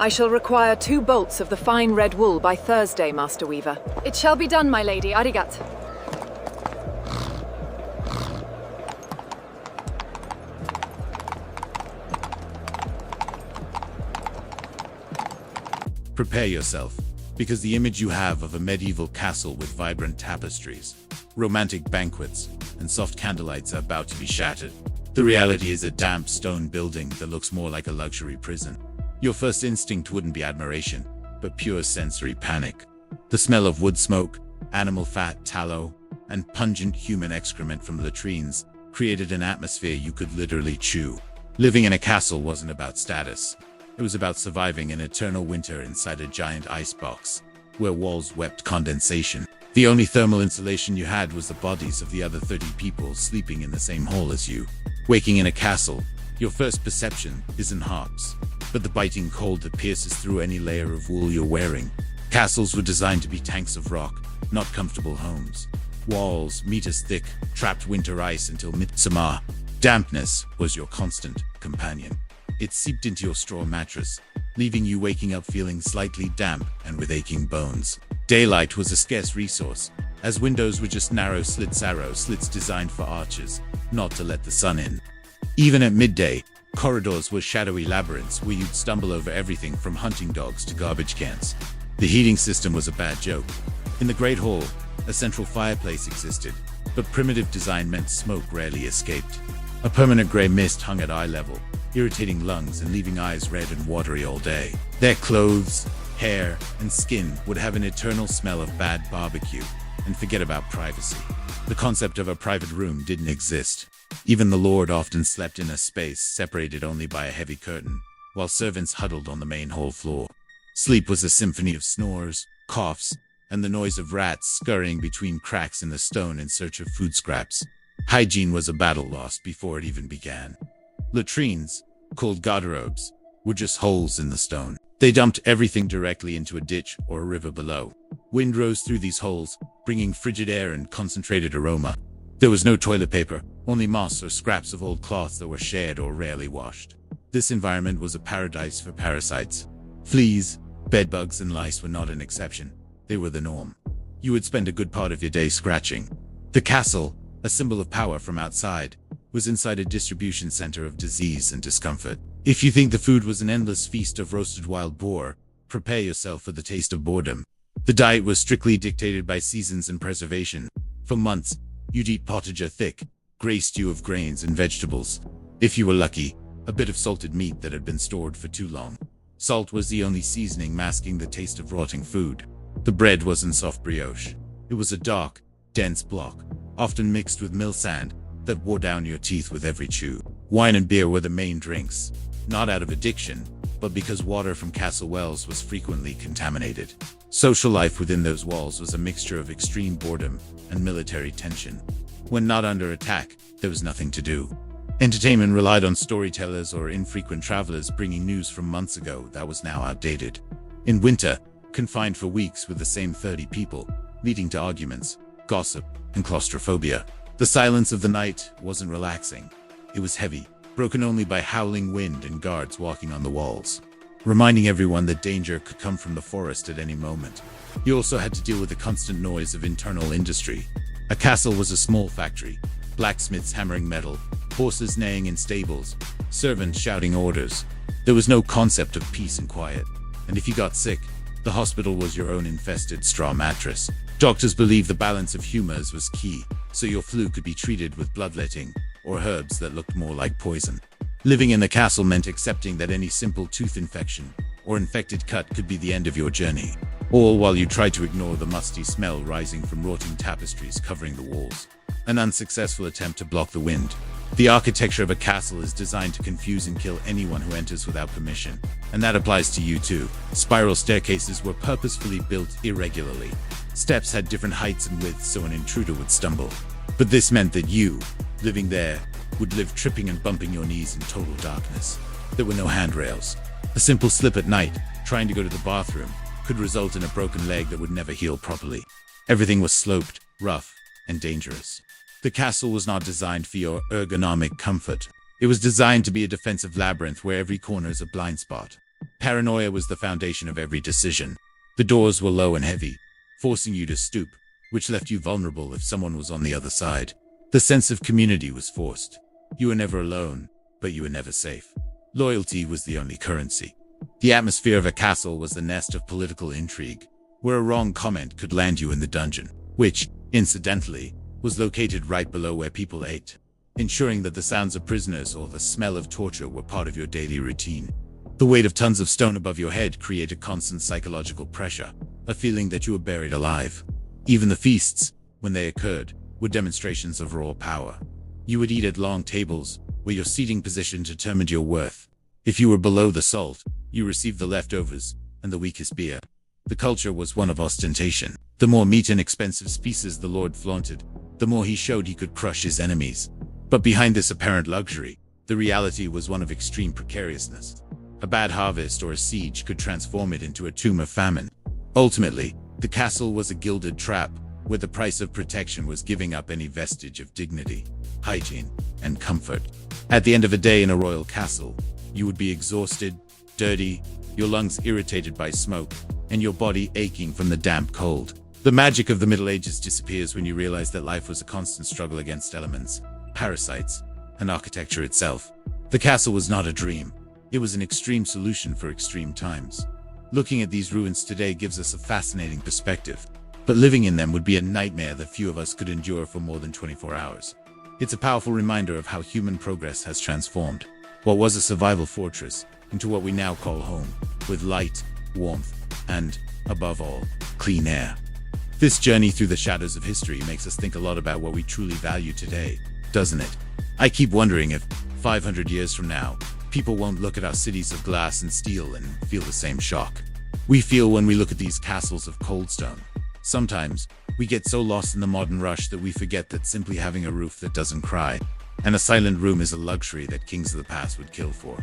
I shall require 2 bolts of the fine red wool by Thursday, Master Weaver. It shall be done, my lady. Arigat. Prepare yourself, because the image you have of a medieval castle with vibrant tapestries, romantic banquets, and soft candlelights are about to be shattered. The reality is a damp stone building that looks more like a luxury prison. Your first instinct wouldn't be admiration, but pure sensory panic. The smell of wood smoke, animal fat, tallow, and pungent human excrement from latrines created an atmosphere you could literally chew. Living in a castle wasn't about status. It was about surviving an eternal winter inside a giant icebox, where walls wept condensation. The only thermal insulation you had was the bodies of the other 30 people sleeping in the same hole as you. Waking in a castle, your first perception isn't harps, but the biting cold that pierces through any layer of wool you're wearing. Castles were designed to be tanks of rock, not comfortable homes. Walls, meters thick, trapped winter ice until midsummer. Dampness was your constant companion. It seeped into your straw mattress, leaving you waking up feeling slightly damp and with aching bones. Daylight was a scarce resource, as windows were just narrow slits designed for archers, not to let the sun in. Even at midday, corridors were shadowy labyrinths where you'd stumble over everything from hunting dogs to garbage cans. The heating system was a bad joke. In the Great Hall, a central fireplace existed, but primitive design meant smoke rarely escaped. A permanent grey mist hung at eye level, irritating lungs and leaving eyes red and watery all day. Their clothes, hair, and skin would have an eternal smell of bad barbecue, and forget about privacy. The concept of a private room didn't exist. Even the Lord often slept in a space separated only by a heavy curtain, while servants huddled on the main hall floor. Sleep was a symphony of snores, coughs, and the noise of rats scurrying between cracks in the stone in search of food scraps. Hygiene was a battle lost before it even began. Latrines, called garderobes, were just holes in the stone. They dumped everything directly into a ditch or a river below. Wind rose through these holes, bringing frigid air and concentrated aroma. There was no toilet paper, only moss or scraps of old cloths that were shared or rarely washed. This environment was a paradise for parasites. Fleas, bedbugs, and lice were not an exception. They were the norm. You would spend a good part of your day scratching. The castle, a symbol of power from outside, was inside a distribution center of disease and discomfort. If you think the food was an endless feast of roasted wild boar, prepare yourself for the taste of boredom. The diet was strictly dictated by seasons and preservation. For months, you'd eat pottage thick, gray stew of grains and vegetables. If you were lucky, a bit of salted meat that had been stored for too long. Salt was the only seasoning masking the taste of rotting food. The bread wasn't soft brioche. It was a dark, dense block, often mixed with mill sand, that wore down your teeth with every chew. Wine and beer were the main drinks, not out of addiction, but because water from castle wells was frequently contaminated. Social life within those walls was a mixture of extreme boredom and military tension. When not under attack, there was nothing to do. Entertainment relied on storytellers or infrequent travelers bringing news from months ago that was now outdated. In winter, confined for weeks with the same 30 people, leading to arguments, gossip, and claustrophobia. The silence of the night wasn't relaxing. It was heavy, broken only by howling wind and guards walking on the walls, reminding everyone that danger could come from the forest at any moment. You also had to deal with the constant noise of internal industry. A castle was a small factory, blacksmiths hammering metal, horses neighing in stables, servants shouting orders. There was no concept of peace and quiet, and if you got sick, the hospital was your own infested straw mattress. Doctors believed the balance of humors was key, so your flu could be treated with bloodletting or herbs that looked more like poison. Living in the castle meant accepting that any simple tooth infection or infected cut could be the end of your journey, all while you tried to ignore the musty smell rising from rotting tapestries covering the walls. An unsuccessful attempt to block the wind. The architecture of a castle is designed to confuse and kill anyone who enters without permission, and that applies to you too. Spiral staircases were purposefully built irregularly. Steps had different heights and widths so an intruder would stumble. But this meant that you, living there, would live tripping and bumping your knees in total darkness. There were no handrails. A simple slip at night, trying to go to the bathroom, could result in a broken leg that would never heal properly. Everything was sloped, rough, and dangerous. The castle was not designed for your ergonomic comfort. It was designed to be a defensive labyrinth where every corner is a blind spot. Paranoia was the foundation of every decision. The doors were low and heavy, forcing you to stoop, which left you vulnerable if someone was on the other side. The sense of community was forced. You were never alone, but you were never safe. Loyalty was the only currency. The atmosphere of a castle was the nest of political intrigue, where a wrong comment could land you in the dungeon, which, incidentally, was located right below where people ate, ensuring that the sounds of prisoners or the smell of torture were part of your daily routine. The weight of tons of stone above your head created constant psychological pressure, a feeling that you were buried alive. Even the feasts, when they occurred, were demonstrations of raw power. You would eat at long tables, where your seating position determined your worth. If you were below the salt, you received the leftovers and the weakest beer. The culture was one of ostentation. The more meat and expensive species the Lord flaunted, the more he showed he could crush his enemies. But behind this apparent luxury, the reality was one of extreme precariousness. A bad harvest or a siege could transform it into a tomb of famine. Ultimately, the castle was a gilded trap, where the price of protection was giving up any vestige of dignity, hygiene, and comfort. At the end of a day in a royal castle, you would be exhausted, dirty, your lungs irritated by smoke, and your body aching from the damp cold. The magic of the Middle Ages disappears when you realize that life was a constant struggle against elements, parasites, and architecture itself. The castle was not a dream. It was an extreme solution for extreme times. Looking at these ruins today gives us a fascinating perspective, but living in them would be a nightmare that few of us could endure for more than 24 hours. It's a powerful reminder of how human progress has transformed what was a survival fortress into what we now call home, with light, warmth, and, above all, clean air. This journey through the shadows of history makes us think a lot about what we truly value today, doesn't it? I keep wondering if, 500 years from now, people won't look at our cities of glass and steel and feel the same shock we feel when we look at these castles of cold stone. Sometimes, we get so lost in the modern rush that we forget that simply having a roof that doesn't cry and a silent room is a luxury that kings of the past would kill for.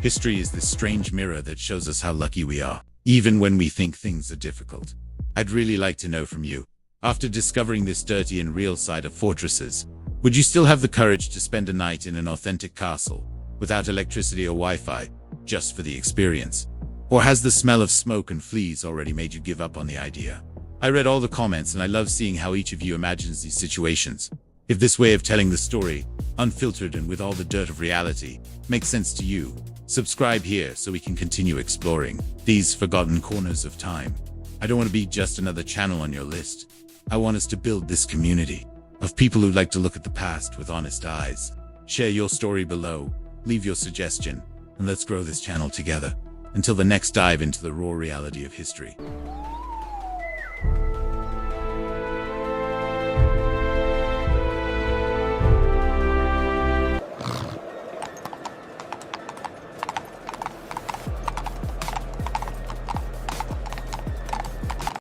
History is this strange mirror that shows us how lucky we are, even when we think things are difficult. I'd really like to know from you, after discovering this dirty and real side of fortresses, would you still have the courage to spend a night in an authentic castle, without electricity or Wi-Fi, just for the experience? Or has the smell of smoke and fleas already made you give up on the idea? I read all the comments and I love seeing how each of you imagines these situations. If this way of telling the story, unfiltered and with all the dirt of reality, makes sense to you, subscribe here so we can continue exploring these forgotten corners of time. I don't want to be just another channel on your list. I want us to build this community of people who like to look at the past with honest eyes. Share your story below, leave your suggestion, and let's grow this channel together. Until the next dive into the raw reality of history.